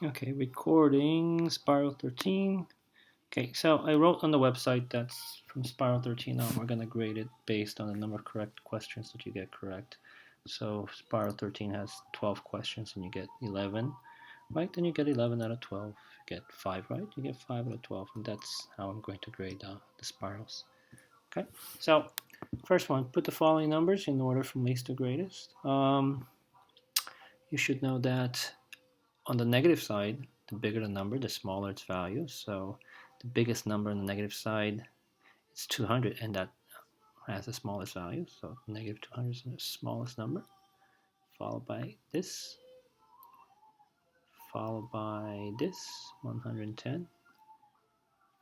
Okay, recording Spiral 13. Okay, so I wrote on the website that's from Spiral 13 on. We're going to grade it based on the number of correct questions that you get correct. So Spiral 13 has 12 questions and you get 11 right, then you get 11 out of 12. If you get 5 right, you get 5 out of 12. And that's how I'm going to grade the spirals. Okay, so first one, put the following numbers in order from least to greatest. You should know that on the negative side, the bigger the number, the smaller its value. So the biggest number on the negative side is 200, and that has the smallest value. So negative 200 is the smallest number, followed by this, followed by this, 110,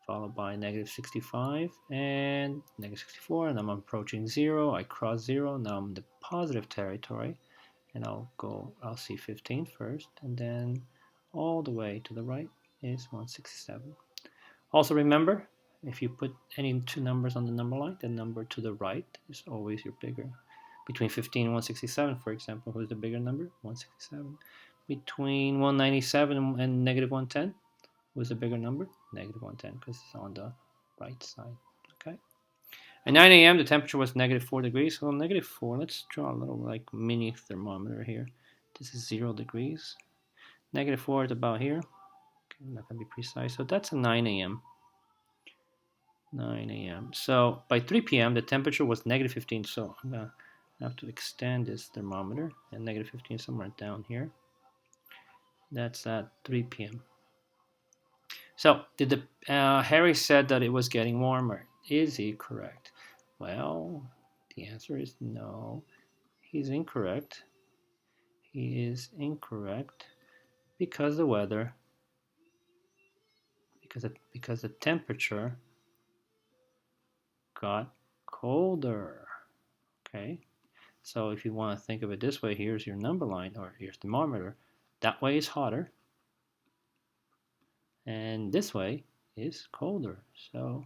followed by negative 65 and negative 64, and I'm approaching 0. I cross 0. Now I'm in the positive territory, and I'll see 15 first, and then all the way to the right is 167. Also remember, if you put any two numbers on the number line, the number to the right is always your bigger. Between 15 and 167, for example, who's the bigger number? 167. Between 197 and negative 110, who's the bigger number? Negative 110, because it's on the right side. Okay. At 9 a.m., the temperature was negative 4 degrees. So negative 4, let's draw a little like mini thermometer here. This is 0 degrees. Negative 4 is about here. Okay, I'm not going to be precise. So that's a 9 a.m. 9 a.m. So by 3 p.m. the temperature was negative 15. So I'm gonna have to extend this thermometer, and negative 15 somewhere down here. That's at 3 p.m. So did the Harry said that it was getting warmer? Is he correct? Well, the answer is no. He's incorrect. He is incorrect because the weather, because the temperature got colder. Okay. So if you want to think of it this way, here's your number line or your thermometer. That way is hotter, and this way is colder. So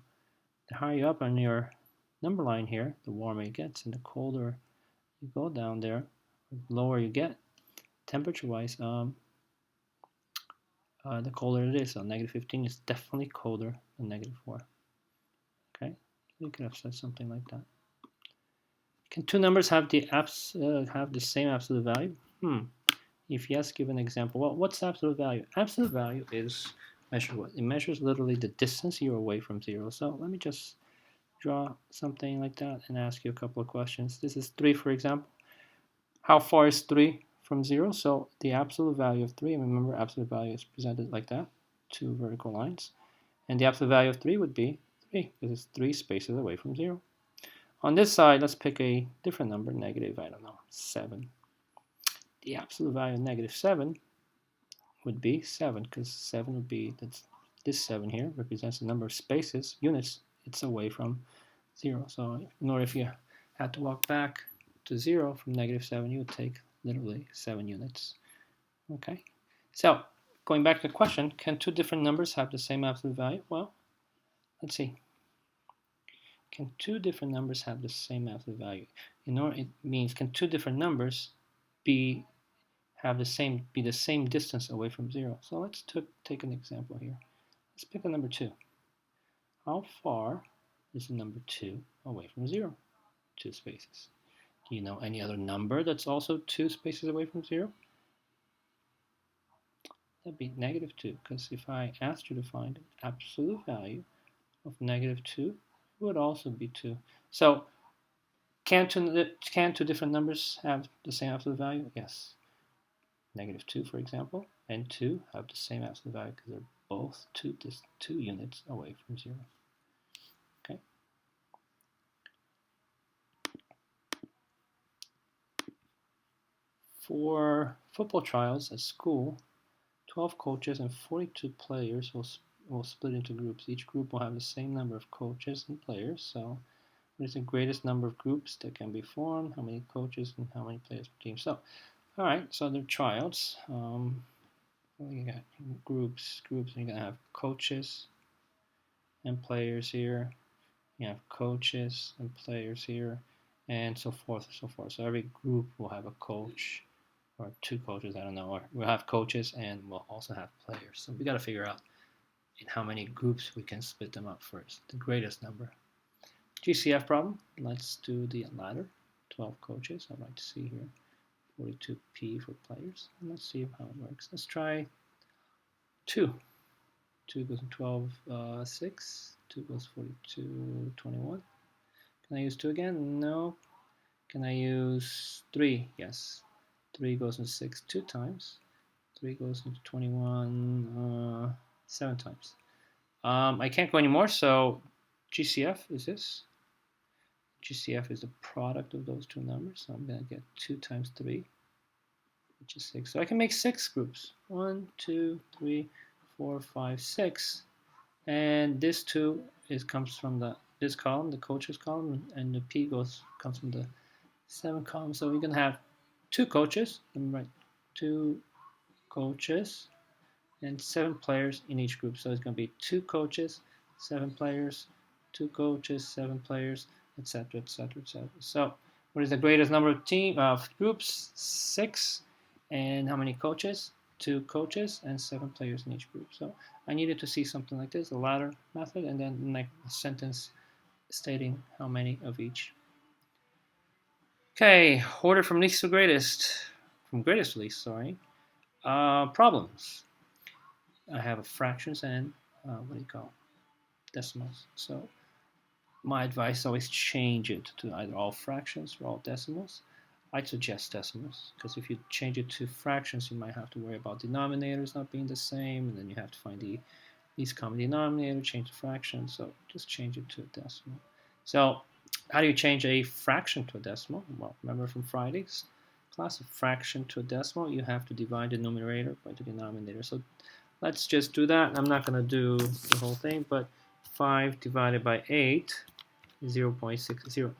the higher you up on your number line here, the warmer it gets, and the colder you go down there, the lower you get temperature-wise. The colder it is. So negative 15 is definitely colder than negative 4. Okay, you could have said something like that. Can two numbers have the same absolute value? If yes, give an example. Well, what's absolute value? Absolute value is measure what? It measures literally the distance you're away from 0. So let me just draw something like that and ask you a couple of questions. This is 3, for example. How far is 3 from 0? So the absolute value of 3, and remember absolute value is presented like that, two vertical lines. And the absolute value of 3 would be 3, because it's 3 spaces away from 0. On this side, let's pick a different number, negative, I don't know, 7. The absolute value of negative 7 would be 7, because 7 would be, this 7 here represents the number of spaces, units, it's away from 0. So in order if you had to walk back to 0 from negative 7, you would take literally 7 units. Okay, so going back to the question, can two different numbers have the same absolute value? Well, let's see. Can two different numbers have the same absolute value? It means can two different numbers be the same distance away from 0? So let's take an example here. Let's pick a number 2. How far is the number 2 away from 0? 2 spaces. Do you know any other number that's also 2 spaces away from 0? That'd be negative 2, because if I asked you to find the absolute value of negative 2, it would also be 2. So can two different numbers have the same absolute value? Yes. Negative 2, for example, and 2 have the same absolute value because they're both 2 units away from 0. Okay. For football trials at school, 12 coaches and 42 players will split into groups. Each group will have the same number of coaches and players. So what is the greatest number of groups that can be formed? How many coaches and how many players per team? So, all right, so they're tryouts. You got groups. You're gonna have coaches and players here. You have coaches and players here, and so forth and so forth. So every group will have a coach or 2 coaches, I don't know, or we'll have coaches and we'll also have players. So we got to figure out in how many groups we can split them up first, the greatest number. GCF problem, let's do the ladder, 12 coaches, I'd like to see here, 42p for players, and let's see how it works. Let's try 2. 2 goes to 12, 6, 2 goes 42, 21. Can I use 2 again? No. Can I use 3? Yes. 3 goes into 6 2 times. 3 goes into 21 7 times. I can't go anymore, so GCF is this. GCF is the product of those two numbers, so I'm going to get 2 times 3, which is 6. So I can make 6 groups. 1, 2, 3, 4, 5, 6. And this 2 comes from this column, the coaches column, and the P comes from the 7 column. So we're going to have 2 coaches. Let me write 2 coaches and 7 players in each group. So it's going to be 2 coaches, 7 players, 2 coaches, 7 players, etc., etc., etc. So what is the greatest number of groups? 6. And how many coaches? 2 coaches and 7 players in each group. So I needed to see something like this, the ladder method, and then like a sentence stating how many of each. Okay, order from least to greatest, from greatest to least, sorry. Problems. I have fractions and what do you call decimals. So my advice is always change it to either all fractions or all decimals. I'd suggest decimals, because if you change it to fractions, you might have to worry about denominators not being the same, and then you have to find the least common denominator, change the fraction, so just change it to a decimal. So how do you change a fraction to a decimal? Well, remember from Friday's class, a fraction to a decimal, you have to divide the numerator by the denominator. So let's just do that. I'm not going to do the whole thing, but 5 divided by 8 is 0.60.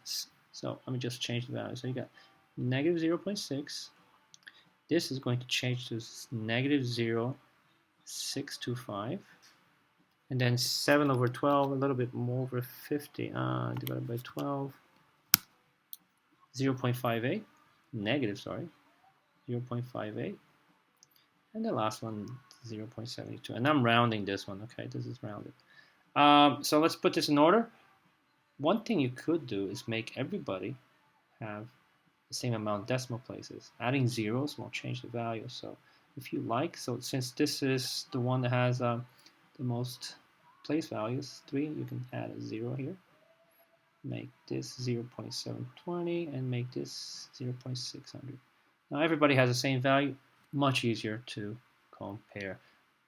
So let me just change the value. So you got negative 0.6. This is going to change to negative 0.625. And then 7 over 12, a little bit more over 50, divided by 12, 0.58, negative, sorry, 0.58. And the last one, 0.72. And I'm rounding this one, okay? This is rounded. So let's put this in order. One thing you could do is make everybody have the same amount of decimal places. Adding zeros won't change the value. So if you like, so since this is the one that has the most place values, 3, you can add a 0 here. Make this 0.720 and make this 0.600. Now everybody has the same value, much easier to compare.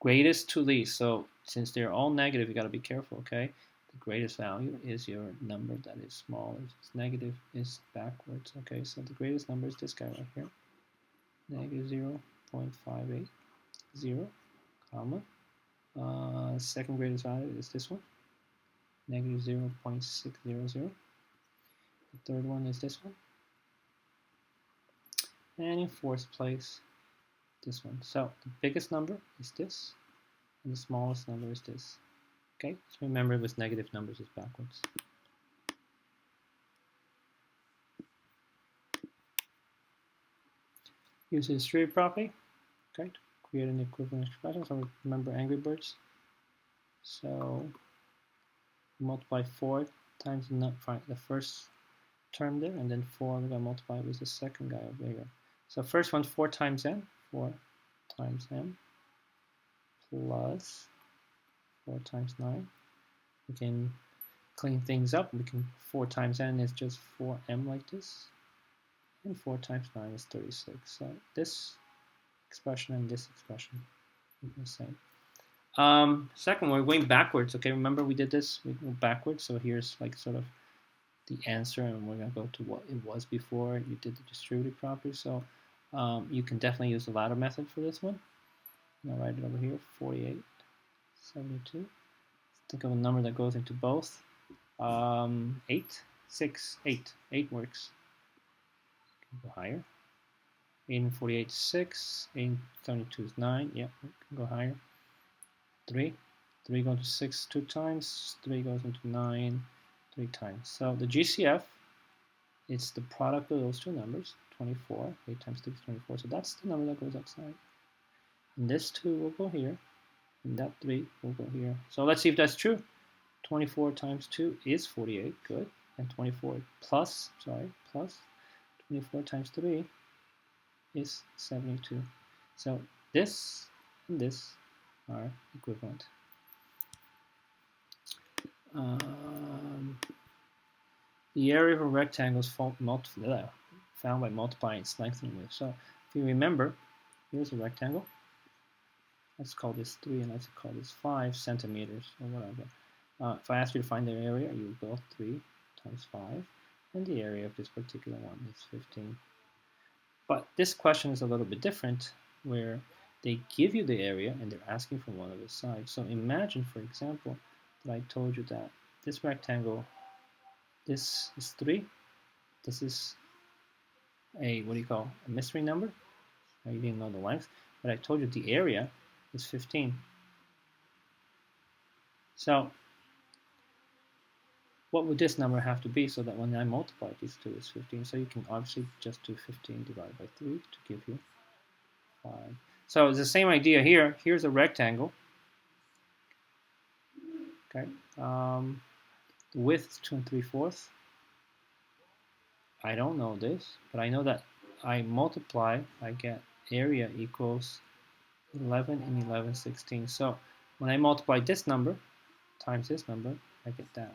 Greatest to least, so since they're all negative, you got to be careful, okay? The greatest value is your number that is small. If it's negative, is backwards, okay? So the greatest number is this guy right here, negative 0.580, comma. Second greatest value is this one, negative 0.600. The third one is this one. And in fourth place, this one. So the biggest number is this, and the smallest number is this. Okay, so remember with negative numbers it's backwards. Use the distributive property, okay, to create an equivalent expression. So remember Angry Birds. So multiply 4 times the first term there, and then 4 we're going to multiply with the second guy over here. So first one, 4 times n, 4 times n, plus 4 times 9. We can clean things up. We can 4 times n is just 4m like this, and 4 times 9 is 36. So this expression and this expression is the same. Second, we're going backwards. Okay, remember we did this. We go backwards. So here's like sort of the answer, and we're going to go to what it was before you did the distributive property. So you can definitely use the ladder method for this one. I'll write it over here, 48, 72. Think of a number that goes into both. 8, 6, 8. 8 works. Can go higher. 8 and 48 is 6. 8 and 72 is 9. Yeah, we can go higher. 3. 3 goes to 6 2 times. 3 goes into 9 3 times. So the GCF it's the product of those two numbers, 24. 8 times 3 is 24. So that's the number that goes outside. And this 2 will go here, and that 3 will go here. So let's see if that's true. 24 times 2 is 48. Good. And 24 plus 24 times 3 is 72. So this and this are equivalent. The area of a rectangle is found by multiplying its length and width. So if you remember, here's a rectangle. Let's call this 3 and let's call this 5 centimeters or whatever. If I ask you to find the area, you will go 3 times 5, and the area of this particular one is 15. But this question is a little bit different, where they give you the area and they're asking for one of the sides. So imagine, for example, that I told you that this rectangle, this is 3, this is a, a mystery number. You didn't know the length, but I told you the area is 15. So what would this number have to be so that when I multiply these two is 15? So you can obviously just do 15 divided by 3 to give you 5. So it's the same idea here. Here's a rectangle. Okay. The width is 2 3/4. I don't know this, but I know that I multiply, I get area equals 11 and 11/16. So when I multiply this number times this number, I get that.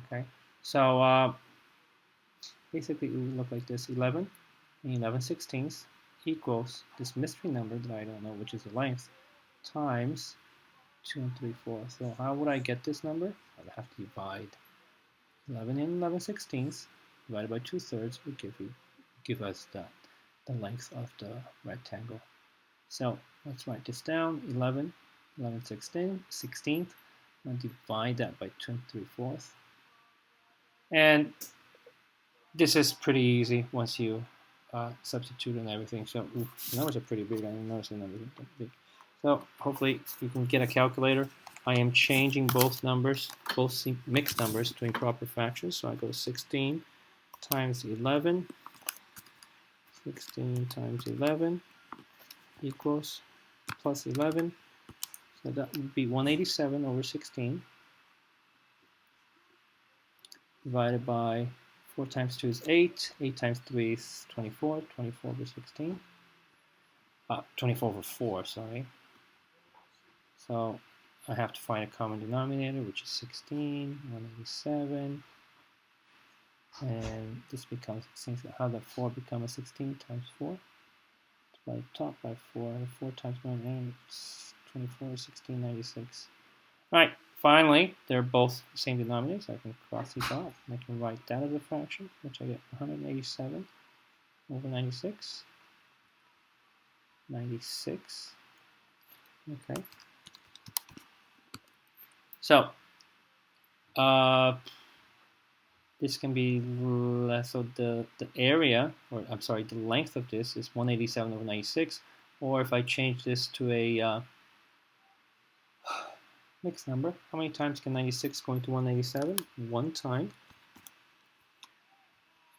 Okay. So basically it would look like this: 11 and 11/16 equals this mystery number that I don't know, which is the length, times 2 3/4. So how would I get this number? I would have to divide 11 and 11/16 divided by 2/3 would give us the length of the rectangle. So let's write this down: 11, 11/16. I'm going to divide that by 2 3/4. And this is pretty easy once you substitute and everything. So the numbers are pretty big. I didn't notice the numbers are big. So hopefully you can get a calculator. I am changing both numbers, both mixed numbers, to improper fractions. So I go 16 times 11. 16 times 11 equals plus 11. So that would be 187 over 16 divided by 4 times 2 is 8. 8 times 3 is 24. 24 over 16. 24 over 4, sorry. So I have to find a common denominator, which is 16, 187. And this becomes 16. How does 4 become a 16 times 4? By top by 4. 4 times 9 is 24, 16, 96. All right. Finally, they're both the same denominators. I can cross these off. I can write that as a fraction, which I get 187 over 96. 96. Okay. So, this can be less. So the area, or I'm sorry, the length of this is 187 over 96. Or if I change this to a mixed number, how many times can 96 go into 187? One time.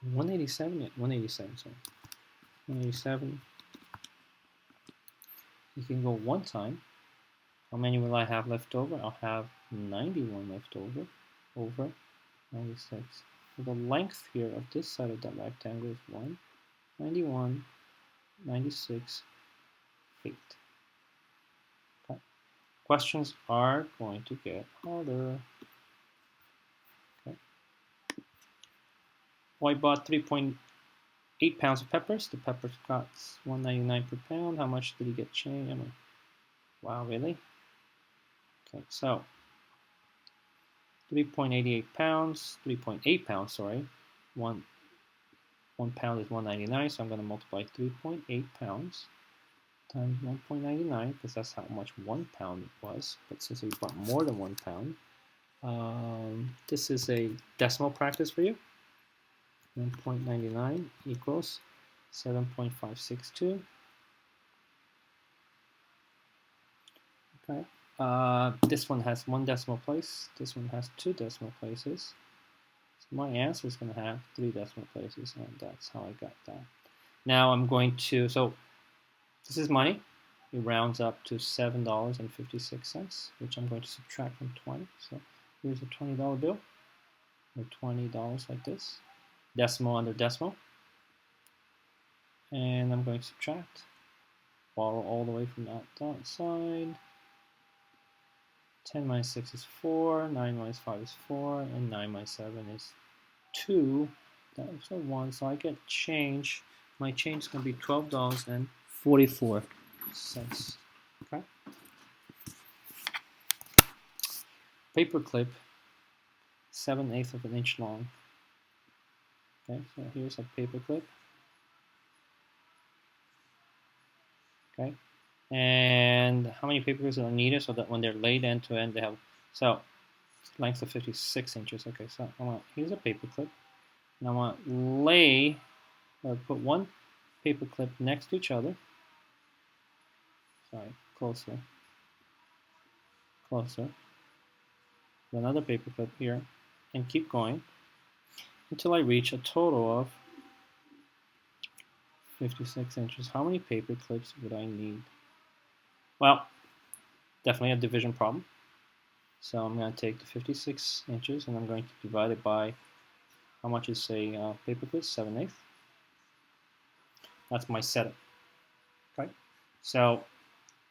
187, yeah, 187, sorry. 187. You can go one time. How many will I have left over? I'll have 91 left over 96. So the length here of this side of that rectangle is 191, 96 feet. Okay. Questions are going to get harder. Okay. Well, I bought 3.8 pounds of peppers. The peppers cost $1.99 per pound. How much did he get change? I mean, wow, really? Okay, so 3.88 pounds, 3.8 pounds, sorry. One pound is 1.99, so I'm going to multiply 3.8 pounds times 1.99, because that's how much 1 pound was. But since we bought more than 1 pound, this is a decimal practice for you. 1.99 equals 7.562. Okay. This one has 1 decimal place. This one has 2 decimal places. So my answer is going to have 3 decimal places, and that's how I got that. Now I'm going to, so this is money. It rounds up to $7.56, which I'm going to subtract from 20. So here's a $20 bill, or $20 like this, decimal under decimal. And I'm going to subtract, borrow all the way from that side. 10 minus 6 is 4, 9 minus 5 is 4, and 9 minus 7 is 2. That's a 1, so I get change. My change is going to be $12.44. Okay. Paper clip, 7/8 of an inch long. Okay, so here's a paper clip. Okay, and how many paper clips are needed so that when they're laid end to end, they have, so length of 56 inches. Okay, so here's a paper clip, and I want to lay, or put one paper clip next to each other. Sorry, closer. Another paper clip here, and keep going until I reach a total of 56 inches. How many paper clips would I need? Well, definitely a division problem. So I'm going to take the 56 inches and I'm going to divide it by, how much is a paper clip? 7/8. That's my setup. Okay, so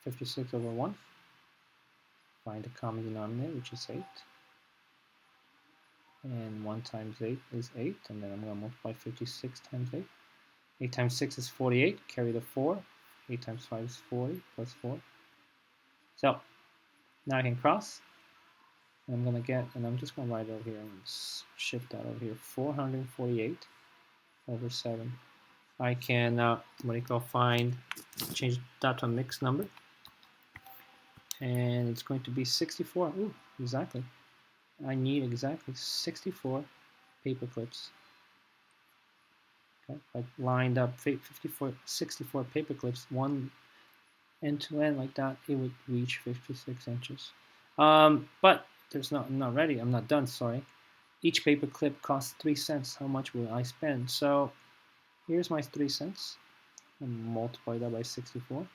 56 over 1. Find the common denominator, which is 8. And 1 times 8 is 8. And then I'm going to multiply 56 times 8. 8 times 6 is 48. Carry the 4. 8 times 5 is 40 plus 4. So now I can cross. And I'm going to get, and I'm just going to write it over here and shift that over here, 448 over 7. I can, change that to a mixed number. And it's going to be 64. Ooh, exactly. I need exactly 64 paper clips. Okay, if I lined up 64 paper clips, one end to end like that, it would reach 56 inches. But there's I'm not ready. I'm not done. Sorry. Each paper clip costs 3 cents. How much will I spend? So here's my 3 cents. And multiply that by 64.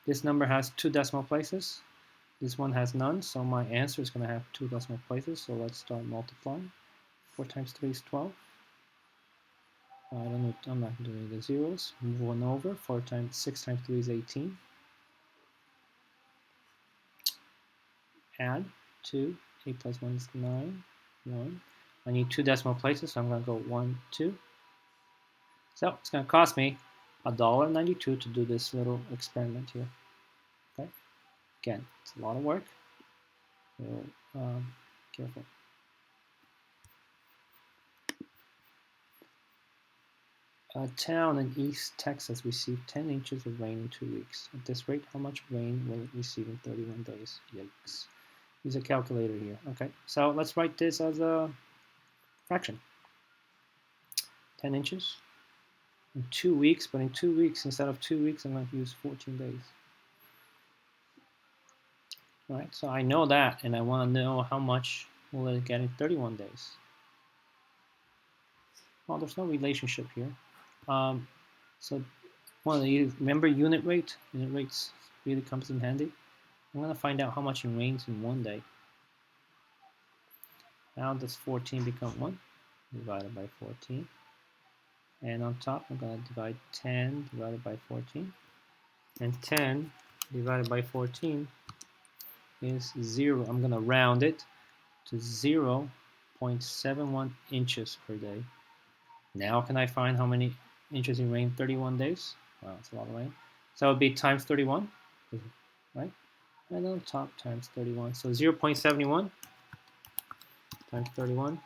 This number has 2 decimal places. This one has none, so my answer is going to have 2 decimal places. So let's start multiplying. 4 times 3 is 12. I don't know. I'm not doing the zeros. Move 1 over. 6 times 3 is 18. Add 2. 8 plus 1 is 9. 1. I need 2 decimal places, so I'm going to go 1, 2. So it's going to cost me $1.92 to do this little experiment here. Okay. Again, it's a lot of work. So careful. A town in East Texas received 10 inches of rain in 2 weeks. At this rate, how much rain will it receive in 31 days? Yikes. Use a calculator here. Okay, so let's write this as a fraction. 10 inches in 2 weeks, but in 2 weeks, instead of 2 weeks, I'm going to use 14 days. All right, so I know that, and I want to know how much will it get in 31 days. Well, there's no relationship here. So remember unit rate? Unit rates really comes in handy. I'm going to find out how much it rains in 1 day. Now does 14 become 1? Divided by 14. And on top, I'm going to divide 10 divided by 14. And 10 divided by 14 is 0. I'm going to round it to 0.71 inches per day. Now can I find how many inches it rained 31 days? Wow, that's a lot of rain. So it would be times 31, right? And on top times 31. So 0.71 times 31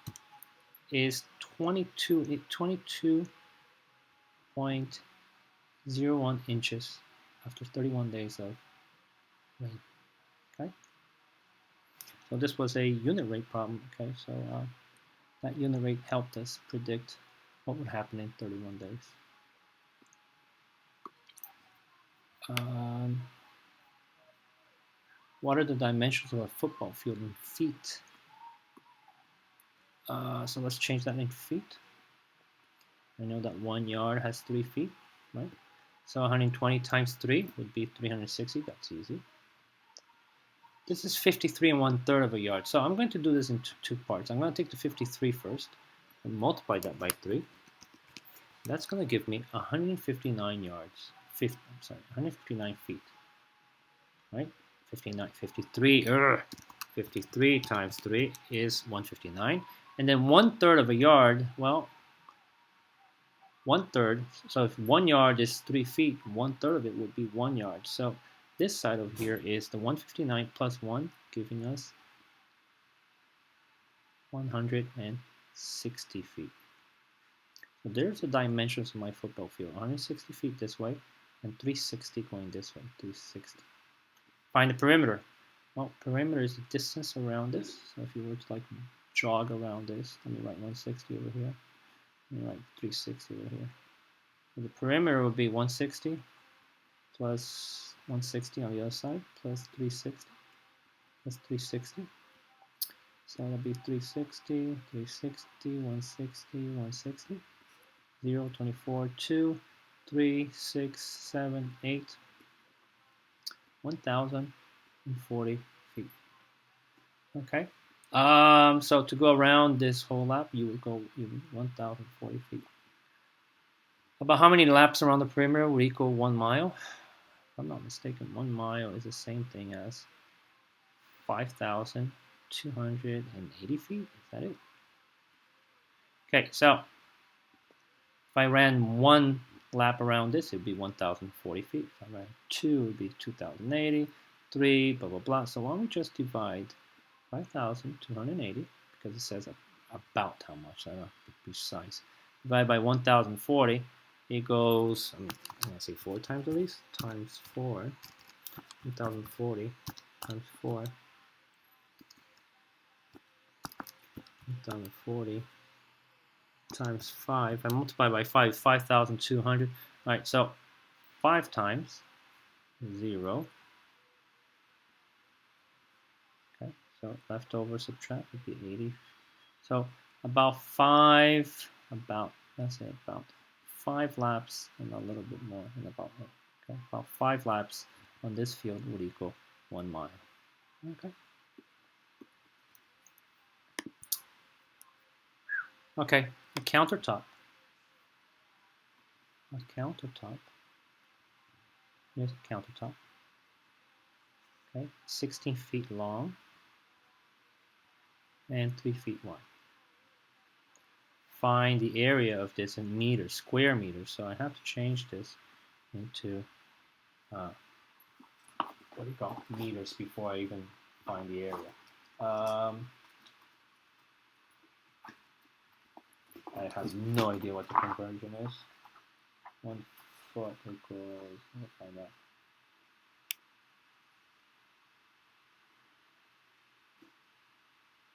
is 22.01 inches after 31 days of rain. Okay. So this was a unit rate problem. Okay, so that unit rate helped us predict what would happen in 31 days. What are the dimensions of a football field in feet? So let's change that into feet. I know that 1 yard has 3 feet, right? So 120 times 3 would be 360. That's easy. This is 53 and 1/3 of a yard. So I'm going to do this in two parts. I'm going to take the 53 first and multiply that by 3. That's going to give me 159 yards. 159 feet. Right? 59, 53. 53 times 3 is 159. And then 1/3 of a yard, well, 1/3. So if 1 yard is 3 feet, 1/3 of it would be 1 yard. So this side over here is the 159 plus 1, giving us 160 feet. So there's the dimensions of my football field. 160 feet this way and 360 going this way. 360. Find the perimeter. Well, perimeter is the distance around this. So if you were to like jog around this, let me write 160 over here. Let me write 360 over here. So the perimeter would be 160 plus 160 on the other side plus 360 plus 360. So that'll be 360, 360, 160, 160. 0, 24, 2, 3, 6, 7, 8, 1,040 feet. Okay. So to go around this whole lap, you would go 1,040 feet. About how many laps around the perimeter would equal 1 mile? If I'm not mistaken, 1 mile is the same thing as 5,280 feet. Is that it? Okay, so if I ran 1 lap around this, it would be 1,040 feet. If I ran 2, it would be 2,080. 3, blah, blah, blah. So why don't we just divide 5,280, because it says about how much, I don't know, to be precise. Divide by 1,040, it goes, I'm going to say 4 times at least, times 4, 1,040 times 4, 1,040 times 5, I multiply by 5, 5,200. All right, so 5 times 0. Okay, so leftover subtract would be 80. So about 5 laps and a little bit more, and about 5 laps on this field would equal 1 mile. Okay. Okay, a countertop. A countertop. Here's a countertop. Okay, 16 feet long and 3 feet wide. Find the area of this in meters, square meters. So I have to change this into what do you call meters before I even find the area. I have no idea what the conversion is. 1 foot equals, let's find out.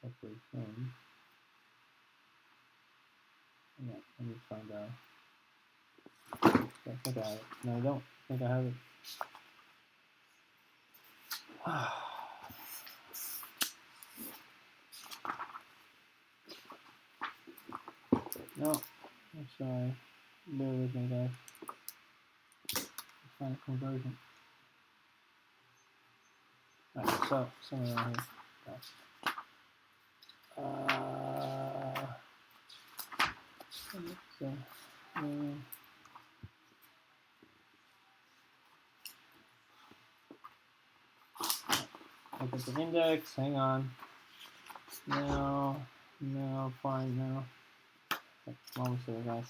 Hopefully soon. Yeah, let me find out. I think I have it. No, I don't think I have it. No, I'm sorry. Bear with me, guys. Find a conversion. Alright, so somewhere around here. Look at the index. Hang on. No, fine now. Almost there, guys.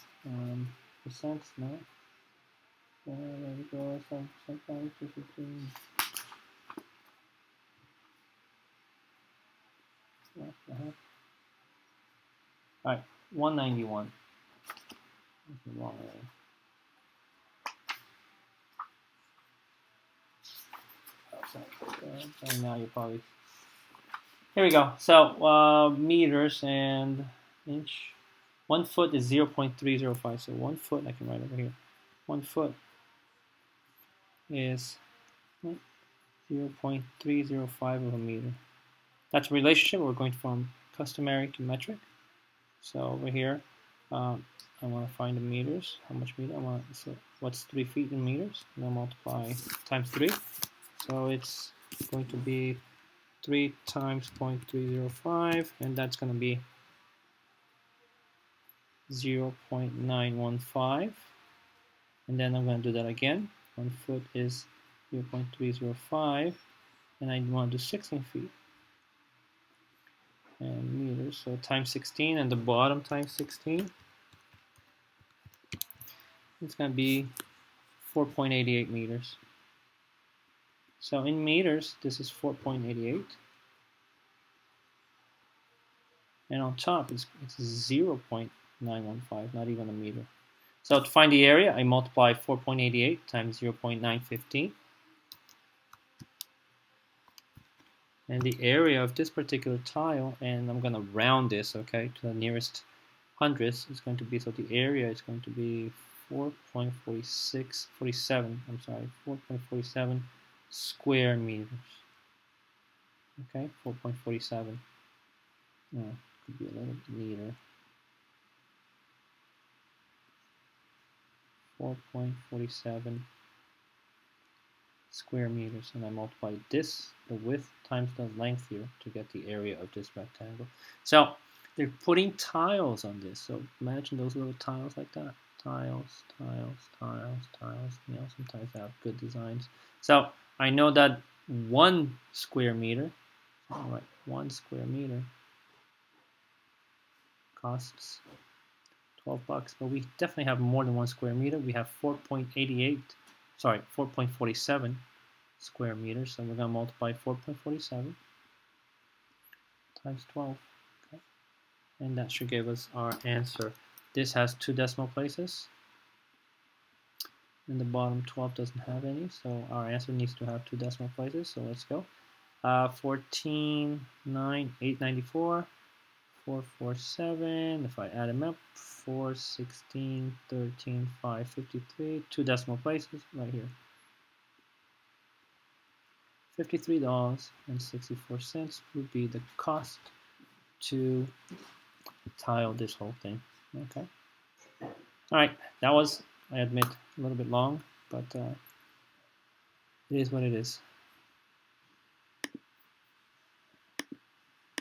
Percent, no. There we go. Sometimes 15. What the heck? Alright, 191. That's the wrong area. And now you probably. Here we go. So meters and inch. 1 foot is 0.305. So 1 foot, I can write over here. 1 foot is 0.305 of a meter. That's a relationship. We're going from customary to metric. So over here, I want to find the meters. How much meter I want? So what's 3 feet in meters? And I'll multiply times 3. So it's going to be 3 times 0.305, and that's going to be 0.915. And then I'm going to do that again. 1 foot is 0.305, and I want to do 16 feet. And meters, so times 16, and the bottom times 16. It's going to be 4.88 meters. So in meters, this is 4.88. And on top, it's 0.915, not even a meter. So to find the area, I multiply 4.88 times 0.915. And the area of this particular tile, and I'm going to round this, okay, to the nearest hundredths, is going to be, so the area is going to be 4.47 square meters. Okay, 4.47. No, could be a little meter. 4.47 square meters, and I multiply this, the width, times the length here to get the area of this rectangle. So they're putting tiles on this. So imagine those little tiles like that. Tiles, tiles, tiles, tiles. You know, sometimes they have good designs. So I know that 1 square meter, all right, 1 square meter costs $12, but we definitely have more than 1 square meter. We have 4.47 square meters. So we're going to multiply 4.47 times 12. Okay. And that should give us our answer. This has 2 decimal places. And the bottom 12 doesn't have any. So our answer needs to have 2 decimal places. So let's go. 14,894. 447, if I add them up, 4, 16, 13, 5, 53, 2 decimal places right here. $53.64 would be the cost to tile this whole thing. Okay. All right, that was, I admit, a little bit long, but it is what it is.